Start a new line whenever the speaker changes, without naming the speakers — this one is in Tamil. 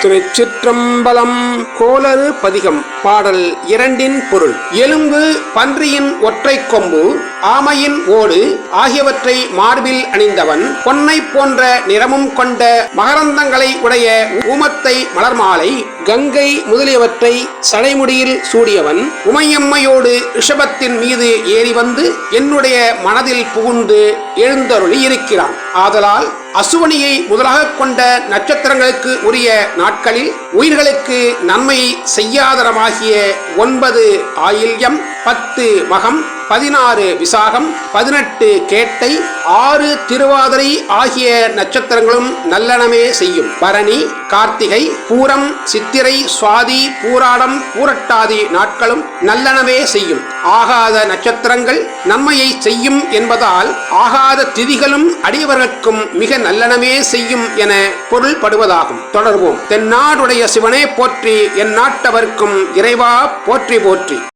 திருச்சிற்றம்பலம். கோளறு பதிகம். பாடல் 2 பொருள். எலும்பு பன்றியின் ஒற்றை கொம்பு, ஆமையின் ஓடு ஆகியவற்றை மார்பில் அணிந்தவன், பொன்னை போன்ற நிறமும் கொண்ட மகரந்தங்களை உடைய ஊமத்தை மலர் மாலை, கங்கை முதலியவற்றை சடைமுடியில் சூடியவன், உமையம்மையோடு ரிஷபத்தின் மீது ஏறி வந்து என்னுடைய மனதில் புகுந்து எழுந்தருளி இருக்கிறான். ஆதலால் அசுவனியை முதலாக கொண்ட நட்சத்திரங்களுக்கு உரிய நாட்களில் உயிர்களுக்கு நன்மை செய்யாதரமாகிய 9 ஆயில்யம், 10 மகம், 16 விசாகம், 18 கேட்டை, 6 திருவாதிரை ஆகிய நட்சத்திரங்களும் நல்லனமே செய்யும். பரணி, கார்த்திகை, பூரம், சித்திரை, சுவாதி, பூராடம், பூரட்டாதி நாட்களும் நல்லனவே செய்யும். ஆகாத நட்சத்திரங்கள் நன்மையை செய்யும் என்பதால் ஆகாத திதிகளும் அடியவர்களுக்கும் மிக நல்லனவே செய்யும் என பொருள்படுவதாகும். தொடர்வோம். தென்னாடுடைய சிவனே போற்றி, என் நாட்டவர்க்கும் இறைவா போற்றி போற்றி.